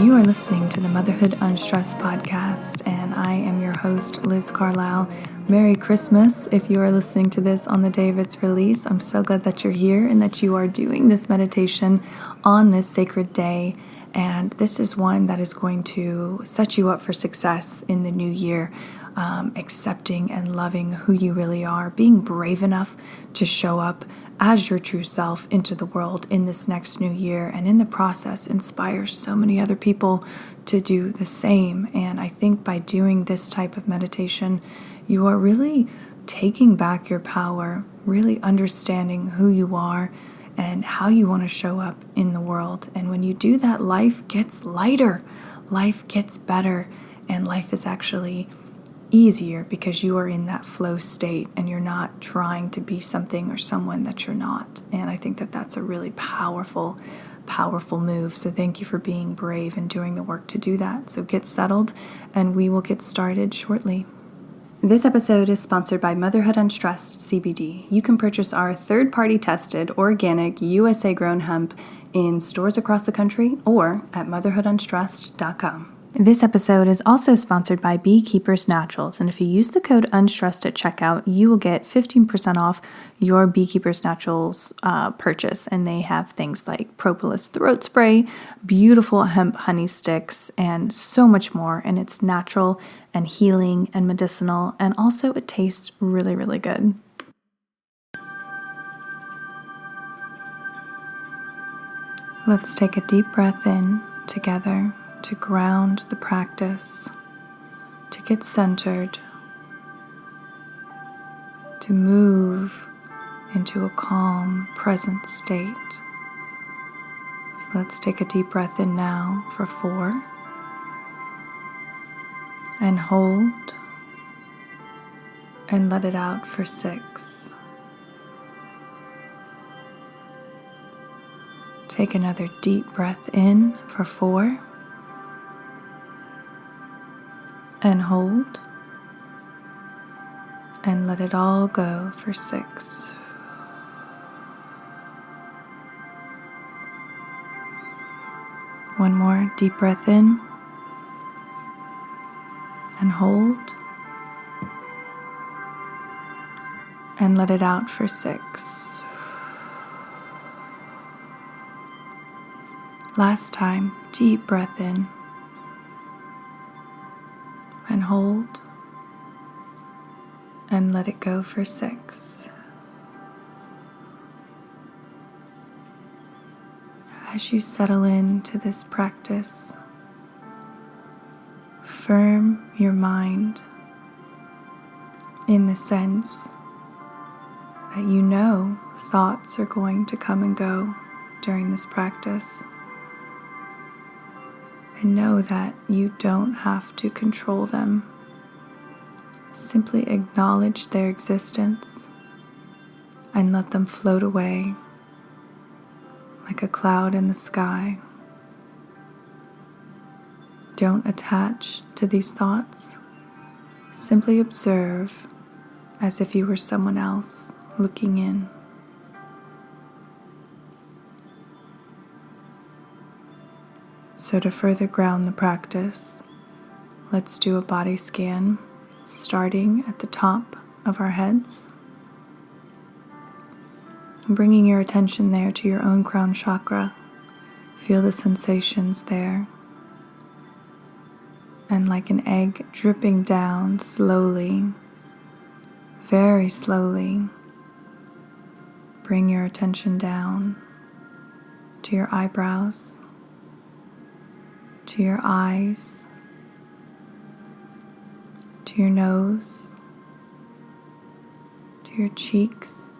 You are listening to the Motherhood Unstressed podcast, and I am your host, Liz Carlisle. Merry Christmas if you are listening to this on the day of its release. I'm so glad that you're here and that you are doing this meditation on this sacred day. And this is one that is going to set you up for success in the new year. Accepting and loving who you really are, being brave enough to show up as your true self into the world in this next new year, and in the process inspire so many other people to do the same. And I think by doing this type of meditation, you are really taking back your power, really understanding who you are and how you want to show up in the world. And when you do that, life gets lighter, life gets better, and life is actually easier because you are in that flow state and you're not trying to be something or someone that you're not. And I think that that's a really powerful move. So thank you for being brave and doing the work to do that. So get settled and we will get started shortly. This episode is sponsored by Motherhood Unstressed CBD. You can purchase our third-party tested, organic, USA-grown hemp in stores across the country or at motherhoodunstressed.com. This episode is also sponsored by Beekeepers Naturals, and if you use the code UNSTRESSED at checkout, you will get 15% off your Beekeepers Naturals purchase, and they have things like propolis throat spray, beautiful hemp honey sticks, and so much more, and it's natural and healing and medicinal, and also it tastes really, really good. Let's take a deep breath in together to ground the practice, to get centered, to move into a calm, present state. So let's take a deep breath in now for 4, and hold, and let it out for 6. Take another deep breath in for 4, and hold, and let it all go for 6. One more deep breath in, and hold, and let it out for 6. Last time, deep breath in, and hold, and let it go for 6. As you settle into this practice, firm your mind in the sense that you know thoughts are going to come and go during this practice. And know that you don't have to control them. Simply acknowledge their existence and let them float away like a cloud in the sky. Don't attach to these thoughts. Simply observe as if you were someone else looking in. So to further ground the practice, let's do a body scan, starting at the top of our heads, and bringing your attention there to your own crown chakra. Feel the sensations there. And like an egg dripping down slowly, very slowly, bring your attention down to your eyebrows, to your eyes, to your nose, to your cheeks,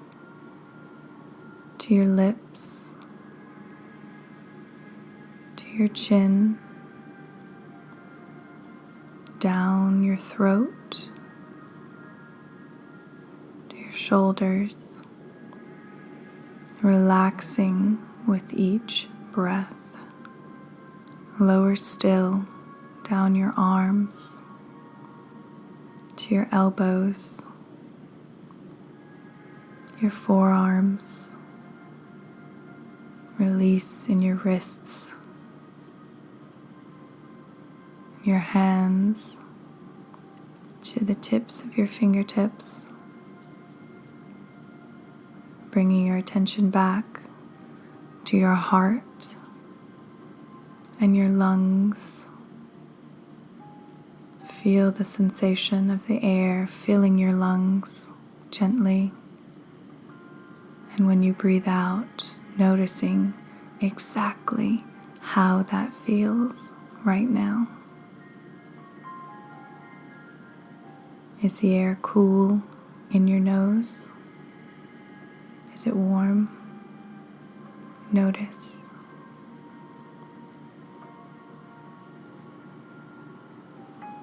to your lips, to your chin, down your throat, to your shoulders, relaxing with each breath. Lower still down your arms to your elbows, your forearms. Release in your wrists, your hands to the tips of your fingertips, bringing your attention back to your heart and your lungs. Feel the sensation of the air filling your lungs gently. And when you breathe out, noticing exactly how that feels right now. Is the air cool in your nose? Is it warm? Notice.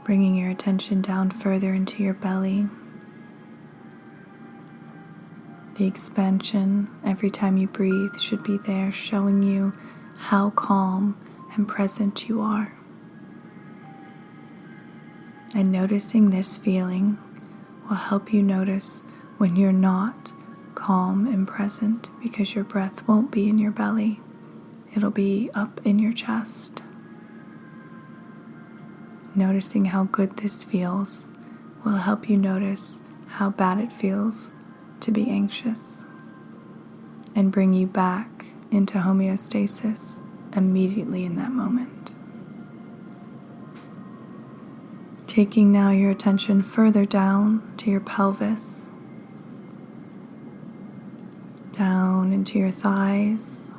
Bringing your attention down further into your belly. The expansion every time you breathe should be there, showing you how calm and present you are. And noticing this feeling will help you notice when you're not calm and present, because your breath won't be in your belly. It'll be up in your chest. Noticing how good this feels will help you notice how bad it feels to be anxious and bring you back into homeostasis immediately in that moment. Taking now your attention further down to your pelvis, down into your thighs,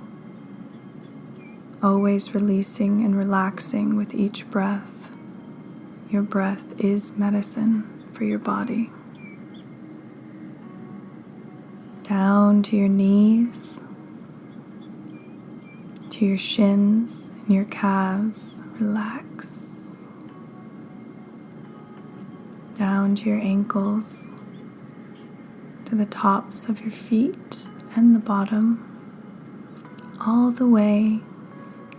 always releasing and relaxing with each breath. Your breath is medicine for your body. Down to your knees, to your shins and your calves, relax. Down to your ankles, to the tops of your feet and the bottom, all the way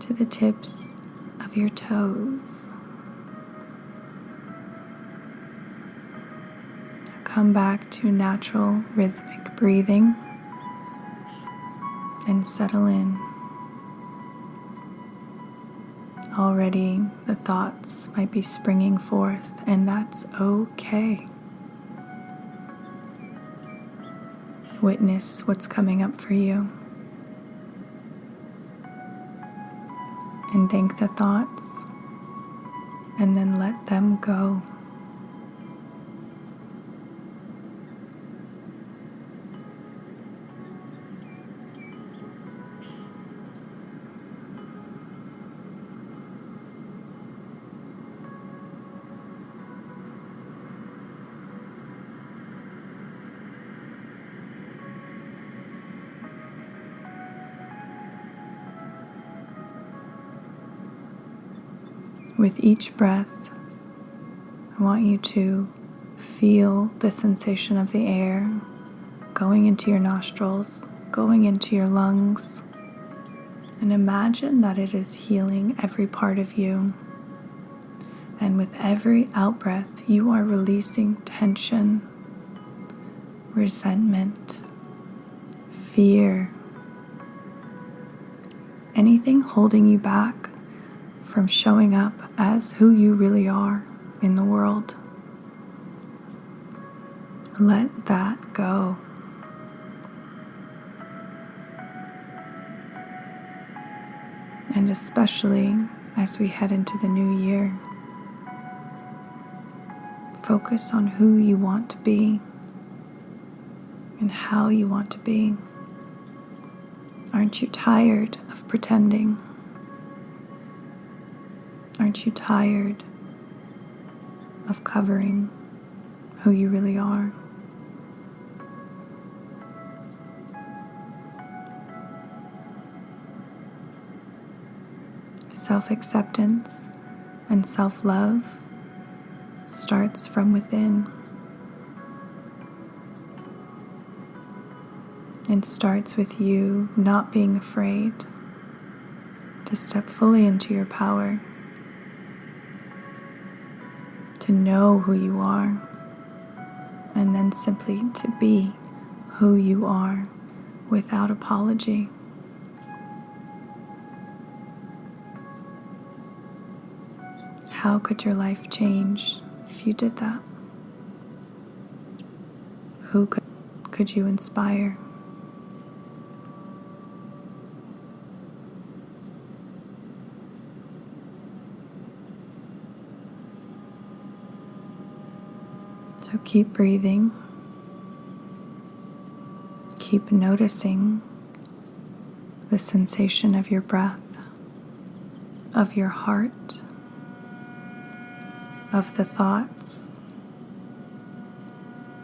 to the tips of your toes. Come back to natural rhythmic breathing and settle in. Already the thoughts might be springing forth, and that's okay. Witness what's coming up for you. And thank the thoughts, and then let them go. With each breath, I want you to feel the sensation of the air going into your nostrils, going into your lungs, and imagine that it is healing every part of you. And with every out-breath, you are releasing tension, resentment, fear, anything holding you back from showing up as who you really are in the world. Let that go. And especially as we head into the new year, focus on who you want to be and how you want to be. Aren't you tired of pretending? Aren't you tired of covering who you really are? Self-acceptance and self-love starts from within and starts with you not being afraid to step fully into your power, to know who you are, and then simply to be who you are without apology. how could your life change if you did that? Who could you inspire? So keep breathing. Keep noticing the sensation of your breath, of your heart, of the thoughts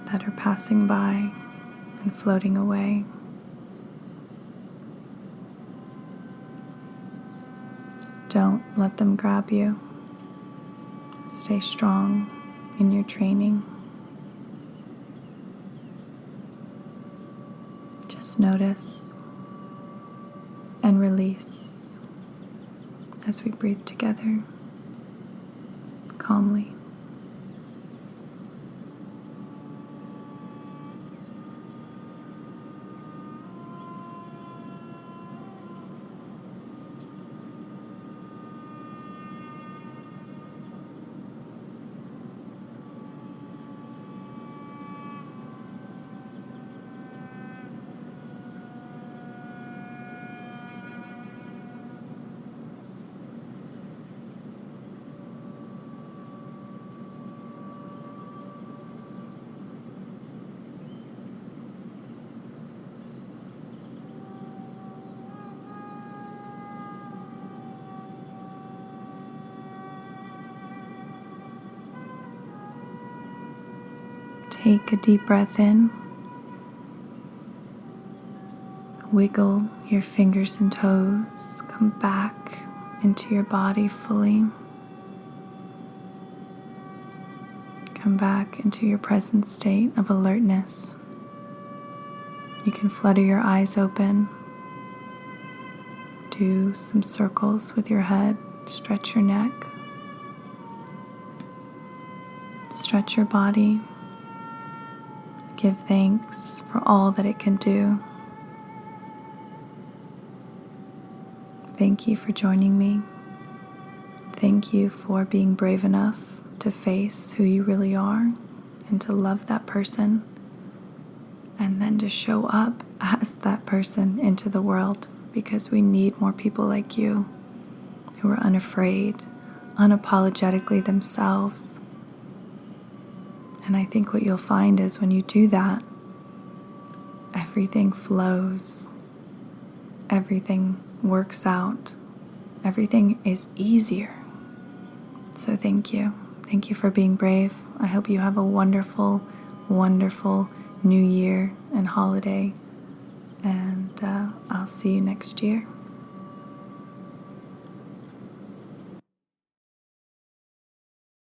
that are passing by and floating away. Don't let them grab you. Stay strong in your training. Just notice and release as we breathe together calmly. Take a deep breath in. Wiggle your fingers and toes. Come back into your body fully. Come back into your present state of alertness. You can flutter your eyes open. Do some circles with your head. Stretch your neck. Stretch your body. Give thanks for all that it can do. Thank you for joining me. Thank you for being brave enough to face who you really are and to love that person and then to show up as that person into the world, because we need more people like you who are unafraid, unapologetically themselves. And I think what you'll find is when you do that, everything flows, everything works out, everything is easier. So thank you. Thank you for being brave. I hope you have a wonderful, wonderful new year and holiday. And I'll see you next year.